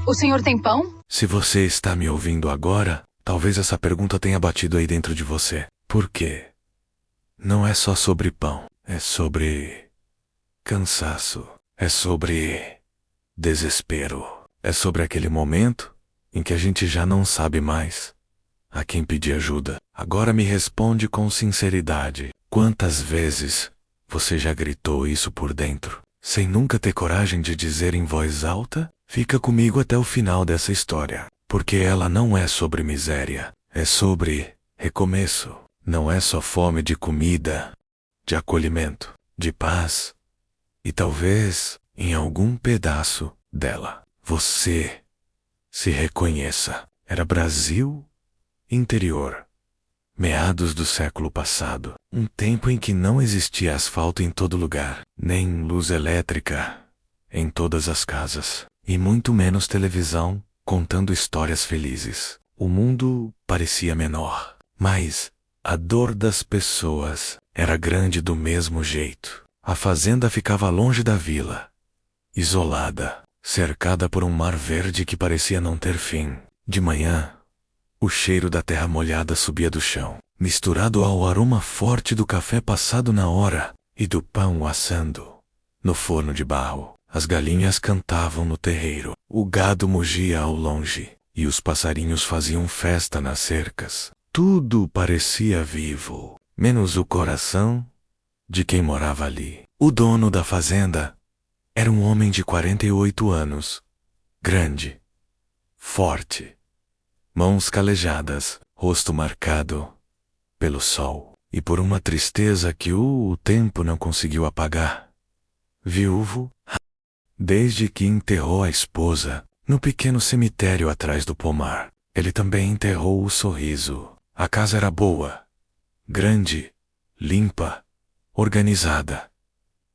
O senhor tem pão? Se você está me ouvindo agora, talvez essa pergunta tenha batido aí dentro de você. Por quê? Não é só sobre pão. É sobre cansaço. É sobre desespero. É sobre aquele momento em que a gente já não sabe mais a quem pedir ajuda. Agora me responde com sinceridade. Quantas vezes você já gritou isso por dentro, sem nunca ter coragem de dizer em voz alta? Fica comigo até o final dessa história, porque ela não é sobre miséria, é sobre recomeço. Não é só fome de comida, de acolhimento, de paz, e talvez, em algum pedaço dela, você se reconheça. Era Brasil interior, meados do século passado, um tempo em que não existia asfalto em todo lugar, nem luz elétrica em todas as casas, e muito menos televisão contando histórias felizes. O mundo parecia menor, mas a dor das pessoas era grande do mesmo jeito. A fazenda ficava longe da vila, isolada, cercada por um mar verde que parecia não ter fim. De manhã, o cheiro da terra molhada subia do chão, misturado ao aroma forte do café passado na hora e do pão assando no forno de barro. As galinhas cantavam no terreiro, o gado mugia ao longe e os passarinhos faziam festa nas cercas. Tudo parecia vivo, menos o coração de quem morava ali. O dono da fazenda era um homem de 48 anos, grande, forte, mãos calejadas, rosto marcado pelo sol e por uma tristeza que o tempo não conseguiu apagar. Viúvo, desde que enterrou a esposa no pequeno cemitério atrás do pomar, ele também enterrou o sorriso. A casa era boa, grande, limpa, organizada,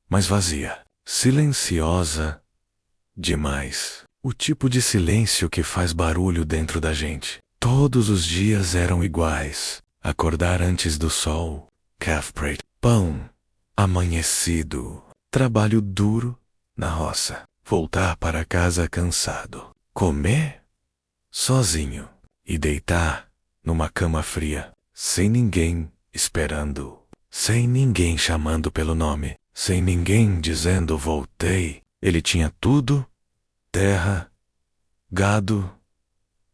mas vazia, silenciosa demais. O tipo de silêncio que faz barulho dentro da gente. Todos os dias eram iguais. Acordar antes do sol, calf prate, pão, amanhecido, trabalho duro na roça, voltar para casa cansado, comer sozinho e deitar numa cama fria, sem ninguém esperando, sem ninguém chamando pelo nome, sem ninguém dizendo voltei. Ele tinha tudo: terra, gado,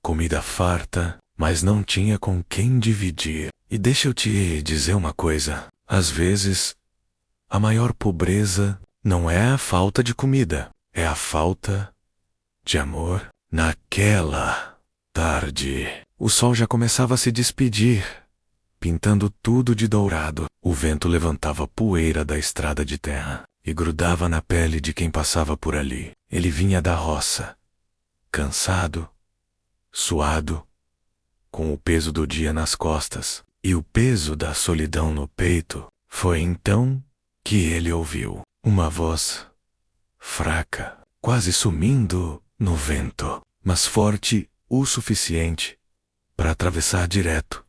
comida farta, mas não tinha com quem dividir. E deixa eu te dizer uma coisa, às vezes, a maior pobreza não é a falta de comida, é a falta de amor. Naquela tarde, o sol já começava a se despedir, pintando tudo de dourado. O vento levantava poeira da estrada de terra e grudava na pele de quem passava por ali. Ele vinha da roça, cansado, suado, com o peso do dia nas costas e o peso da solidão no peito. Foi então que ele ouviu uma voz fraca, quase sumindo no vento, mas forte o suficiente para atravessar direto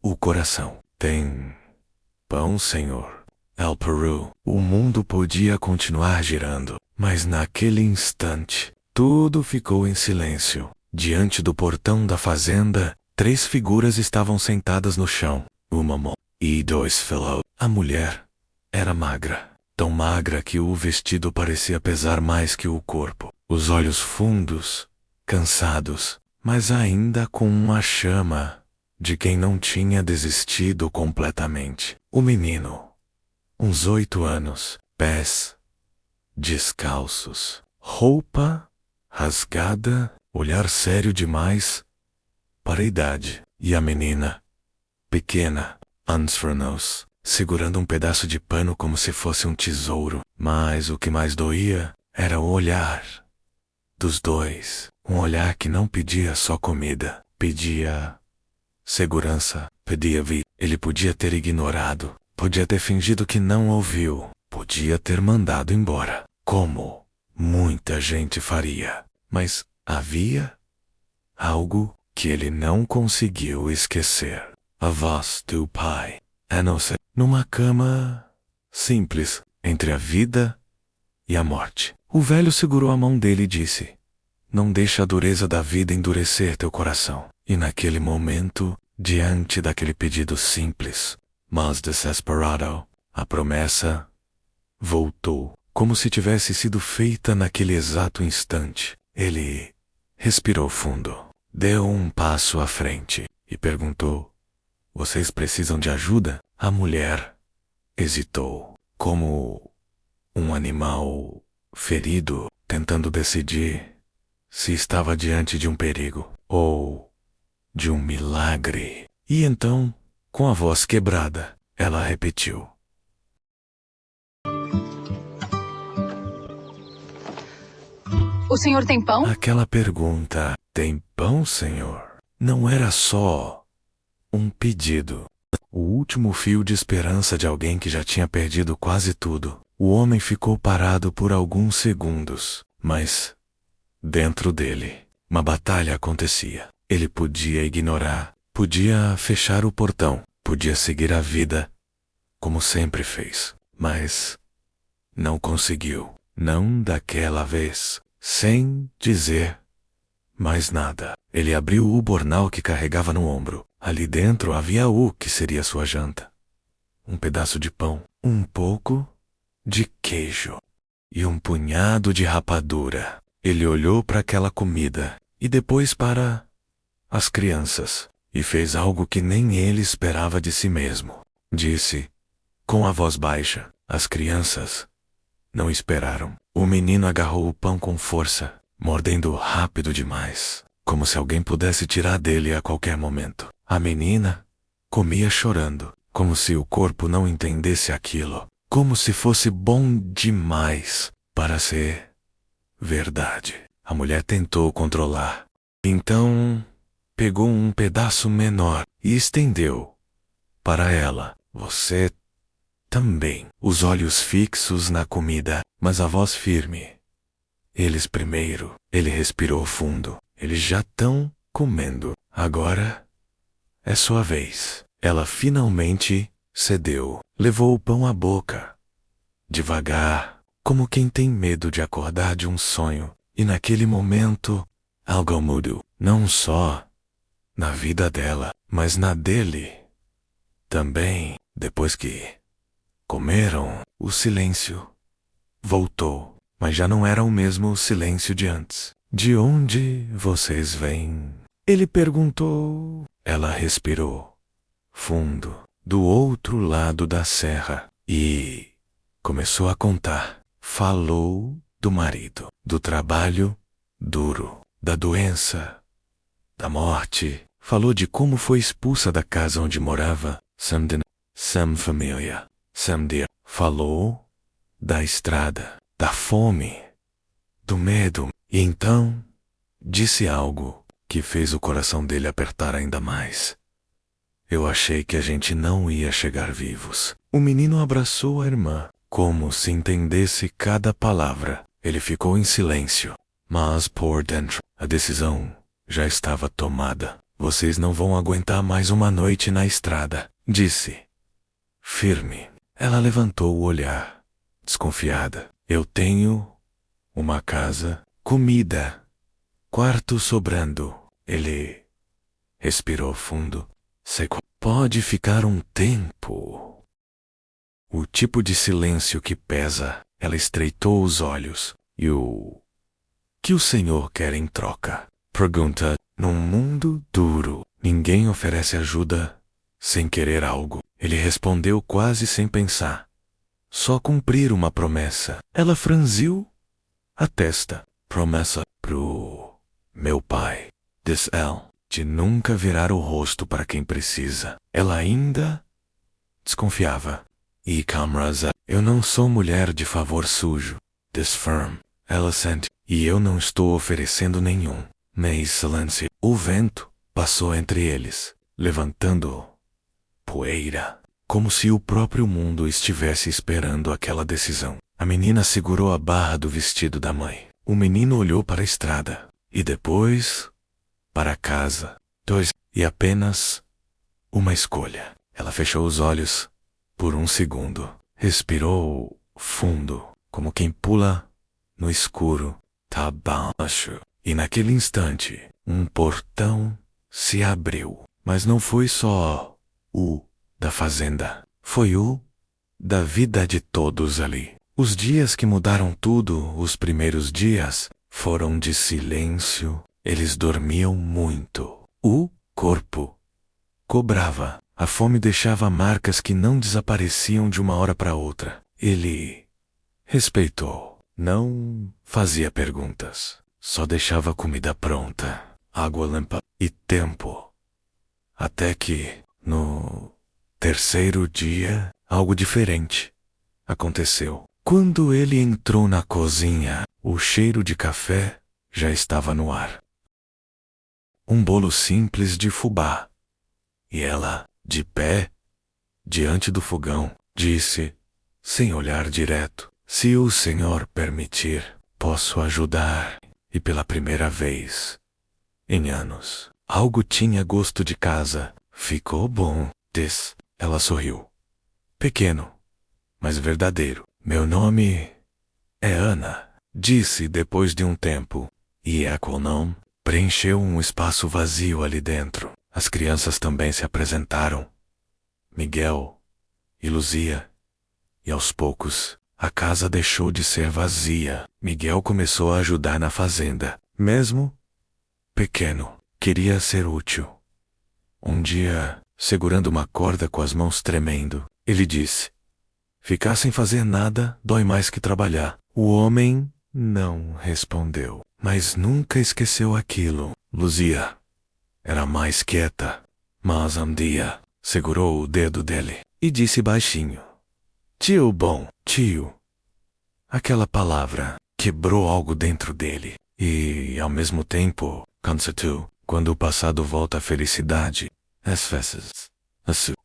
o coração. Tem pão, senhor? El Peru. O mundo podia continuar girando, mas naquele instante, tudo ficou em silêncio. Diante do portão da fazenda, 3 figuras estavam sentadas no chão, uma mão e 2 fellows. A mulher era magra, tão magra que o vestido parecia pesar mais que o corpo. Os olhos fundos, cansados, mas ainda com uma chama de quem não tinha desistido completamente. O menino, uns 8 anos, pés descalços, roupa rasgada, olhar sério demais para a idade. E a menina, pequena, Ansvernos, segurando um pedaço de pano como se fosse um tesouro. Mas o que mais doía era o olhar dos dois. Um olhar que não pedia só comida, pedia segurança, pedia vida. Ele podia ter ignorado, podia ter fingido que não ouviu, podia ter mandado embora, como muita gente faria. Mas havia algo que ele não conseguiu esquecer. A voz do pai, numa cama simples, entre a vida e a morte. O velho segurou a mão dele e disse: Não deixe a dureza da vida endurecer teu coração. E naquele momento, diante daquele pedido simples, mas desesperado, a promessa voltou, como se tivesse sido feita naquele exato instante. Ele respirou fundo, deu um passo à frente e perguntou: vocês precisam de ajuda? A mulher hesitou, como um animal ferido, tentando decidir se estava diante de um perigo ou de um milagre. E então, com a voz quebrada, ela repetiu: O senhor tem pão? aquela pergunta, tem pão, senhor? Não era só um pedido. O último fio de esperança de alguém que já tinha perdido quase tudo. O homem ficou parado por alguns segundos, mas dentro dele, uma batalha acontecia. Ele podia ignorar, podia fechar o portão, podia seguir a vida como sempre fez, mas não conseguiu. Não daquela vez. Sem dizer mais nada, ele abriu o bornal que carregava no ombro. Ali dentro havia o que seria sua janta. Um pedaço de pão, um pouco de queijo e um punhado de rapadura. Ele olhou para aquela comida e depois para as crianças e fez algo que nem ele esperava de si mesmo. Disse, com a voz baixa: as crianças não esperaram. O menino agarrou o pão com força, mordendo rápido demais, como se alguém pudesse tirar dele a qualquer momento. A menina comia chorando, como se o corpo não entendesse aquilo, como se fosse bom demais para ser verdade. A mulher tentou controlar. Então, pegou um pedaço menor e estendeu para ela. Você também. Os olhos fixos na comida, mas a voz firme. Eles primeiro. Ele respirou fundo. Eles já estão comendo. Agora é sua vez. Ela finalmente cedeu. Levou o pão à boca. Devagar, como quem tem medo de acordar de um sonho. E naquele momento, algo mudou. Não só na vida dela, mas na dele também. Depois que comeram, o silêncio voltou, mas já não era o mesmo silêncio de antes. De onde vocês vêm? Ele perguntou. Ela respirou fundo, do outro lado da serra, e começou a contar. Falou do marido, do trabalho duro, da doença, da morte. Falou de como foi expulsa da casa onde morava. Sam família. Samdir. Falou da estrada, da fome, do medo. E então disse algo que fez o coração dele apertar ainda mais. Eu achei que a gente não ia chegar vivos. O menino abraçou a irmã, como se entendesse cada palavra. Ele ficou em silêncio, mas por dentro a decisão já estava tomada. Vocês não vão aguentar mais uma noite na estrada, disse, firme. Ela levantou o olhar, desconfiada. Eu tenho uma casa, comida, quarto sobrando. Ele respirou fundo, seco. Pode ficar um tempo. O tipo de silêncio que pesa. Ela estreitou os olhos. E o que o Senhor quer em troca? Pergunta. Num mundo duro, ninguém oferece ajuda sem querer algo. Ele respondeu quase sem pensar. Só cumprir uma promessa. Ela franziu a testa. Promessa pro meu pai, disse ela, de nunca virar o rosto para quem precisa. Ela ainda desconfiava. E Kamraza, eu não sou mulher de favor sujo, disse firm. Ela sente. E eu não estou oferecendo nenhum. Mas silêncio. O vento passou entre eles, levantando poeira, como se o próprio mundo estivesse esperando aquela decisão. A menina segurou a barra do vestido da mãe. O menino olhou para a estrada, e depois para a casa. E apenas uma escolha. Ela fechou os olhos por um segundo. Respirou fundo, como quem pula no escuro. Tá baixo. E naquele instante, um portão se abriu. Mas não foi só o da fazenda. Foi o da vida de todos ali. Os dias que mudaram tudo, os primeiros dias, foram de silêncio. Eles dormiam muito. O corpo cobrava. A fome deixava marcas que não desapareciam de uma hora para outra. Ele respeitou. Não fazia perguntas. Só deixava comida pronta, água limpa e tempo. Até que, no terceiro dia, algo diferente aconteceu. Quando ele entrou na cozinha, o cheiro de café já estava no ar. Um bolo simples de fubá. E ela, de pé, diante do fogão, disse, sem olhar direto, se o Senhor permitir, posso ajudar. E pela primeira vez, em anos, algo tinha gosto de casa. Ficou bom. Ela sorriu. Pequeno, mas verdadeiro. Meu nome é Ana, disse depois de um tempo. E Equilnon preencheu um espaço vazio ali dentro. As crianças também se apresentaram. Miguel e Luzia. E aos poucos, a casa deixou de ser vazia. Miguel começou a ajudar na fazenda. Mesmo pequeno, queria ser útil. Um dia, segurando uma corda com as mãos tremendo, ele disse, ficar sem fazer nada dói mais que trabalhar. O homem não respondeu, mas nunca esqueceu aquilo. Luzia era mais quieta, mas um dia segurou o dedo dele e disse baixinho, tio bom, tio. Aquela palavra quebrou algo dentro dele e, ao mesmo tempo, cansatou. Quando o passado volta à felicidade, às vezes,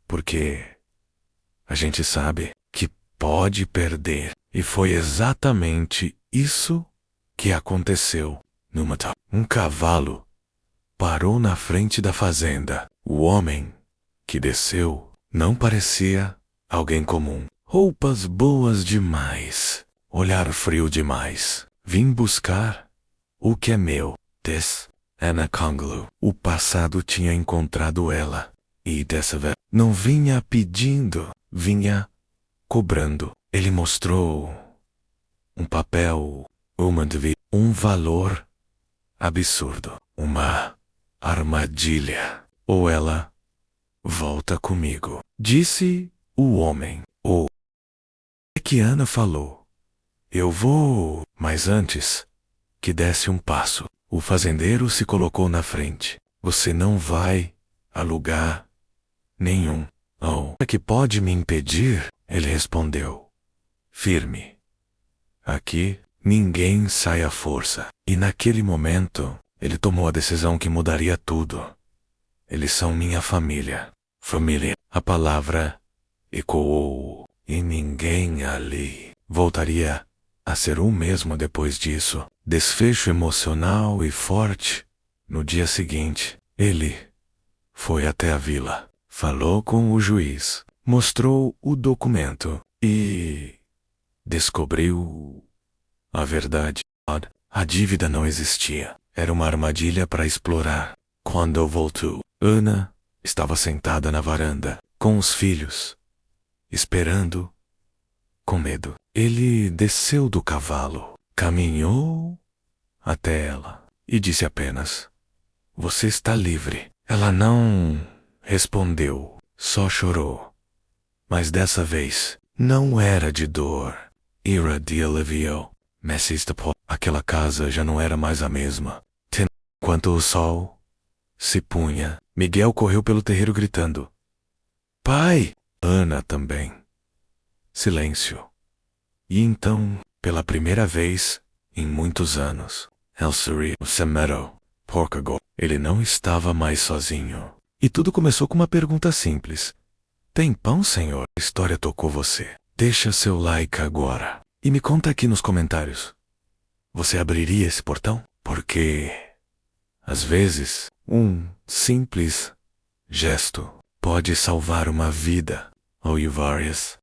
porque a gente sabe que pode perder. E foi exatamente isso que aconteceu. Um cavalo parou na frente da fazenda. O homem que desceu não parecia alguém comum. Roupas boas demais, olhar frio demais. Vim buscar o que é meu. Ana Conglu. O passado tinha encontrado ela. E dessa vez não vinha pedindo, vinha cobrando. Ele mostrou um papel, um valor absurdo, uma armadilha. Ou ela volta comigo, disse o homem. Ou é que Ana falou, eu vou, mas antes que desse um passo, o fazendeiro se colocou na frente. Você não vai a lugar nenhum. Oh, é que pode me impedir? Ele respondeu, firme. Aqui, ninguém sai à força. E naquele momento, ele tomou a decisão que mudaria tudo. Eles são minha família. Família. A palavra ecoou. E ninguém ali voltaria a ser o mesmo depois disso. Desfecho emocional e forte. No dia seguinte, ele foi até a vila. Falou com o juiz. Mostrou o documento. E descobriu a verdade. A dívida não existia. Era uma armadilha para explorar. Quando voltou, Ana estava sentada na varanda, com os filhos, esperando, com medo. Ele desceu do cavalo, caminhou até ela e disse apenas, você está livre. Ela não respondeu, só chorou. Mas dessa vez, não era de dor, era de alívio. Aquela casa já não era mais a mesma. Enquanto o sol se punha, Miguel correu pelo terreiro gritando, pai! Ana também. Silêncio. E então, pela primeira vez, em muitos anos, Elseri, o Semero, Porcago, ele não estava mais sozinho. E tudo começou com uma pergunta simples. Tem pão, senhor? A história tocou você. Deixa seu like agora. E me conta aqui nos comentários. Você abriria esse portão? Porque, às vezes, um simples gesto pode salvar uma vida. Ou várias.